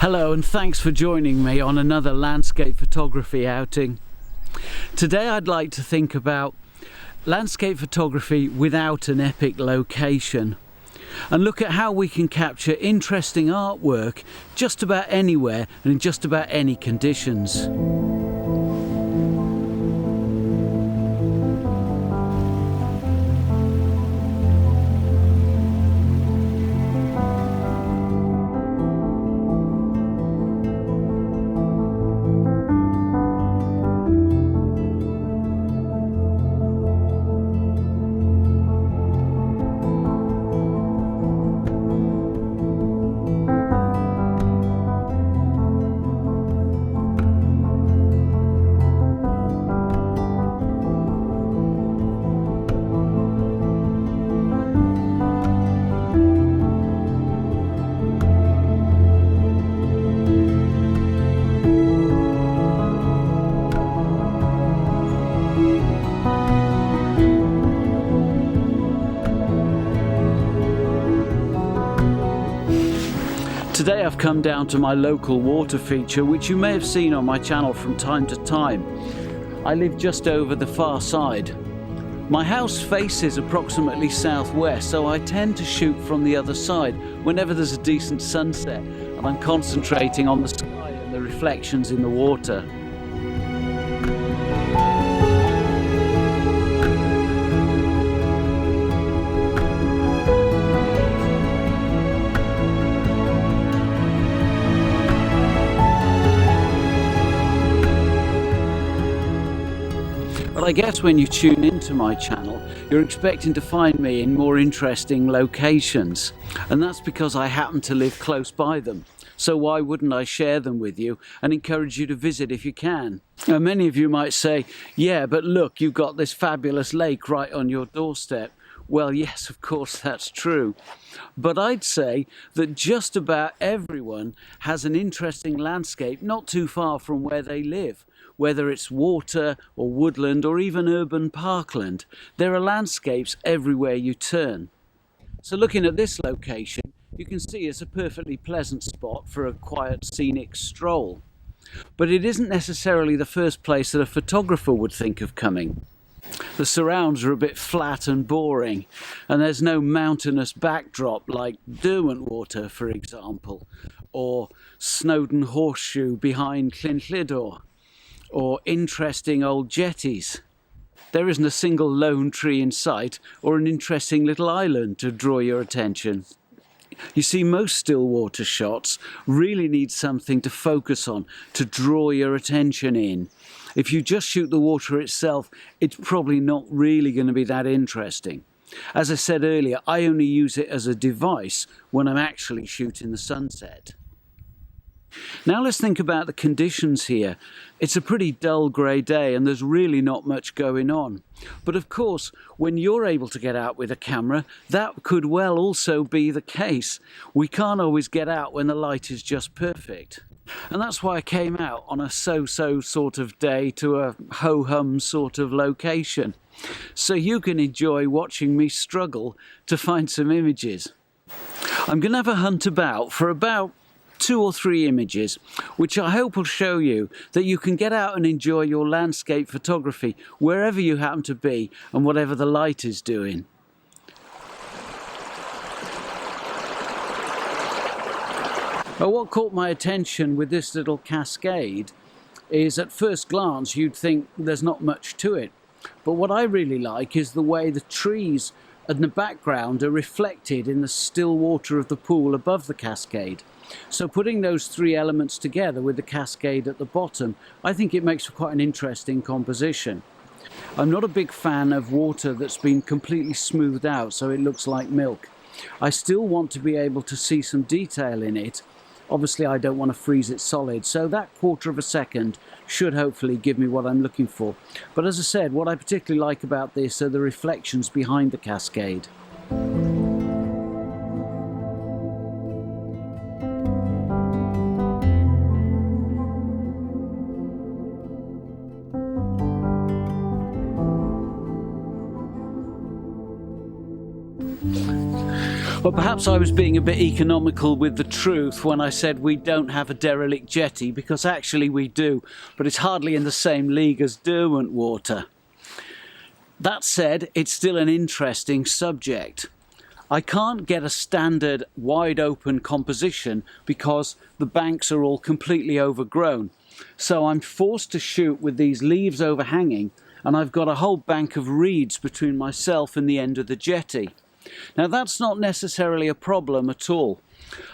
Hello and thanks for joining me on another landscape photography outing. Today I'd like to think about landscape photography without an epic location and look at how we can capture interesting artwork just about anywhere and in just about any conditions. Today I've come down to my local water feature, which you may have seen on my channel from time to time. I live just over the far side. My house faces approximately southwest, so I tend to shoot from the other side whenever there's a decent sunset and I'm concentrating on the sky and the reflections in the water. But I guess when you tune into my channel, you're expecting to find me in more interesting locations. And that's because I happen to live close by them. So why wouldn't I share them with you and encourage you to visit if you can? Now, many of you might say, yeah, but look, you've got this fabulous lake right on your doorstep. Well, yes, of course, that's true. But I'd say that just about everyone has an interesting landscape not too far from where they live. Whether it's water or woodland or even urban parkland, there are landscapes everywhere you turn. So looking at this location, you can see it's a perfectly pleasant spot for a quiet scenic stroll. But it isn't necessarily the first place that a photographer would think of coming. The surrounds are a bit flat and boring, and there's no mountainous backdrop like Derwentwater, for example, or Snowdon Horseshoe behind Llyn or interesting old jetties. There isn't a single lone tree in sight or an interesting little island to draw your attention. You see, most still water shots really need something to focus on, to draw your attention in. If you just shoot the water itself, it's probably not really going to be that interesting. As I said earlier, I only use it as a device when I'm actually shooting the sunset. Now let's think about the conditions here. It's a pretty dull grey day and there's really not much going on. But of course, when you're able to get out with a camera, that could well also be the case. We can't always get out when the light is just perfect. And that's why I came out on a so-so sort of day to a ho-hum sort of location. So you can enjoy watching me struggle to find some images. I'm going to have a hunt about for about 2 or 3 images, which I hope will show you that you can get out and enjoy your landscape photography wherever you happen to be and whatever the light is doing. Well, what caught my attention with this little cascade is at first glance you'd think there's not much to it, but what I really like is the way the trees in the background are reflected in the still water of the pool above the cascade. So putting those 3 elements together with the cascade at the bottom, I think it makes for quite an interesting composition. I'm not a big fan of water that's been completely smoothed out so it looks like milk. I still want to be able to see some detail in it. Obviously I don't want to freeze it solid, so that 1/4 of a second should hopefully give me what I'm looking for. But as I said, what I particularly like about this are the reflections behind the cascade. But perhaps I was being a bit economical with the truth when I said we don't have a derelict jetty, because actually we do, but it's hardly in the same league as Derwentwater. That said, it's still an interesting subject. I can't get a standard wide open composition because the banks are all completely overgrown. So I'm forced to shoot with these leaves overhanging, and I've got a whole bank of reeds between myself and the end of the jetty. Now that's not necessarily a problem at all.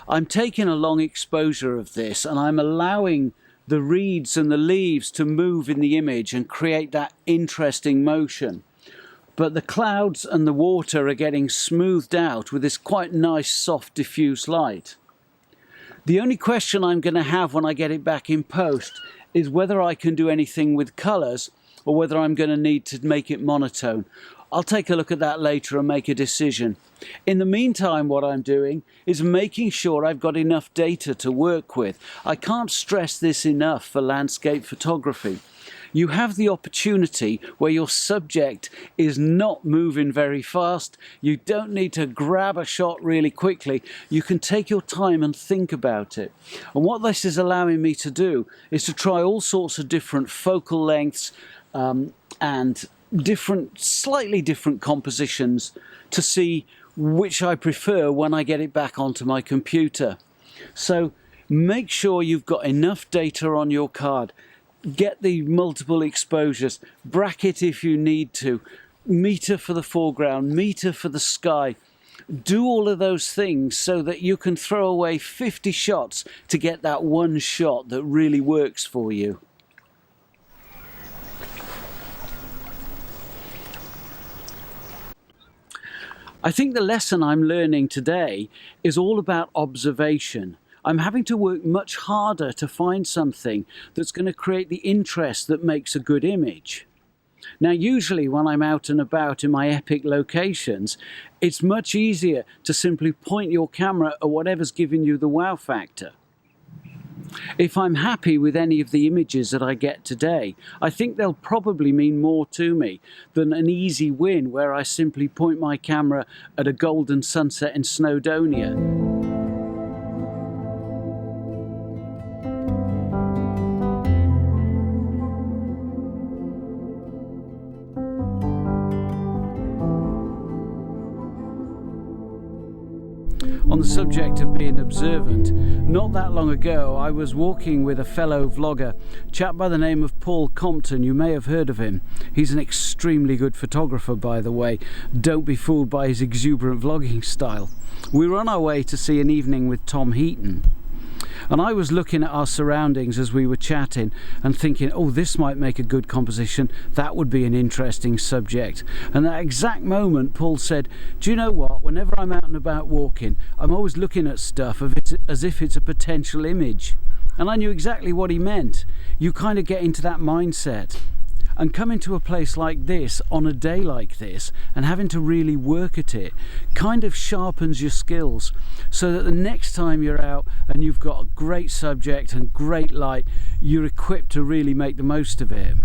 I'm taking a long exposure of this, and I'm allowing the reeds and the leaves to move in the image and create that interesting motion. But the clouds and the water are getting smoothed out with this quite nice soft diffuse light. The only question I'm going to have when I get it back in post is whether I can do anything with colours or whether I'm going to need to make it monotone. I'll take a look at that later and make a decision. In the meantime, what I'm doing is making sure I've got enough data to work with. I can't stress this enough for landscape photography. You have the opportunity where your subject is not moving very fast. You don't need to grab a shot really quickly. You can take your time and think about it. And what this is allowing me to do is to try all sorts of different focal lengths and slightly different compositions to see which I prefer when I get it back onto my computer. So make sure you've got enough data on your card. Get the multiple exposures, bracket if you need to, meter for the foreground, meter for the sky. Do all of those things so that you can throw away 50 shots to get that one shot that really works for you. I think the lesson I'm learning today is all about observation. I'm having to work much harder to find something that's going to create the interest that makes a good image. Now, usually when I'm out and about in my epic locations, it's much easier to simply point your camera at whatever's giving you the wow factor. If I'm happy with any of the images that I get today, I think they'll probably mean more to me than an easy win where I simply point my camera at a golden sunset in Snowdonia. On the subject of being observant, not that long ago I was walking with a fellow vlogger, a chap by the name of Paul Compton. You may have heard of him. He's an extremely good photographer, by the way. Don't be fooled by his exuberant vlogging style. We were on our way to see An Evening with Tom Heaton. And I was looking at our surroundings as we were chatting and thinking, oh, this might make a good composition. That would be an interesting subject. And at that exact moment, Paul said, do you know what? Whenever I'm out and about walking, I'm always looking at stuff as if it's a potential image. And I knew exactly what he meant. You kind of get into that mindset. And coming to a place like this on a day like this and having to really work at it kind of sharpens your skills so that the next time you're out and you've got a great subject and great light, you're equipped to really make the most of it.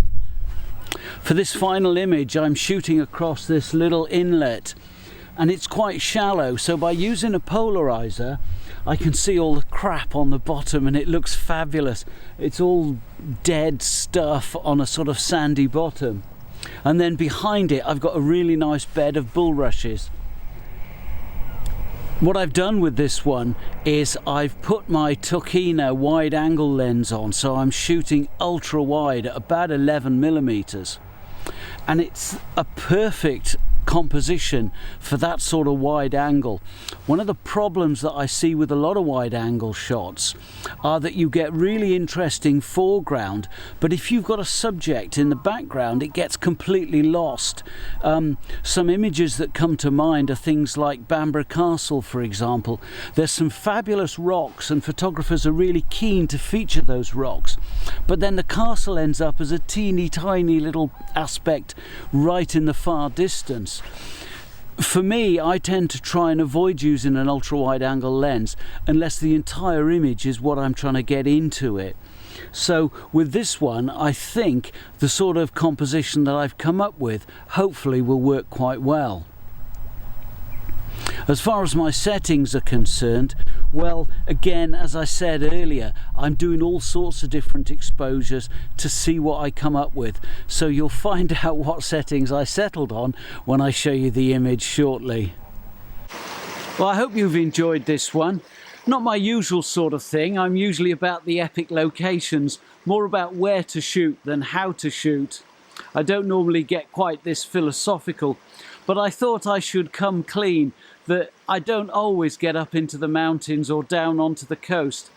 For this final image, I'm shooting across this little inlet and it's quite shallow, so by using a polarizer I can see all the crap on the bottom and it looks fabulous. It's all dead stuff on a sort of sandy bottom. And then behind it I've got a really nice bed of bulrushes. What I've done with this one is I've put my Tokina wide angle lens on, so I'm shooting ultra wide at about 11mm. And it's a perfect composition for that sort of wide angle. One of the problems that I see with a lot of wide angle shots are that you get really interesting foreground, but if you've got a subject in the background it gets completely lost. Some images that come to mind are things like Bamburgh Castle, for example. There's some fabulous rocks and photographers are really keen to feature those rocks, but then the castle ends up as a teeny tiny little aspect right in the far distance. For me, I tend to try and avoid using an ultra wide angle lens unless the entire image is what I'm trying to get into it. So with this one, I think the sort of composition that I've come up with hopefully will work quite well. As far as my settings are concerned, well, again, as I said earlier, I'm doing all sorts of different exposures to see what I come up with. So you'll find out what settings I settled on when I show you the image shortly. Well, I hope you've enjoyed this one. Not my usual sort of thing. I'm usually about the epic locations, more about where to shoot than how to shoot. I don't normally get quite this philosophical, but I thought I should come clean that I don't always get up into the mountains or down onto the coast.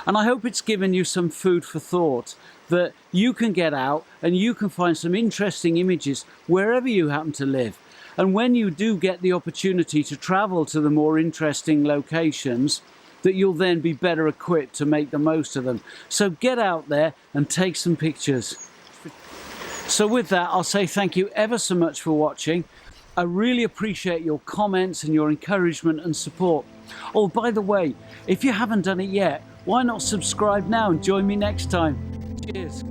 And I hope it's given you some food for thought, that you can get out and you can find some interesting images wherever you happen to live. And when you do get the opportunity to travel to the more interesting locations, that you'll then be better equipped to make the most of them. So get out there and take some pictures. So with that, I'll say thank you ever so much for watching. I really appreciate your comments and your encouragement and support. Oh, by the way, if you haven't done it yet, why not subscribe now and join me next time? Cheers.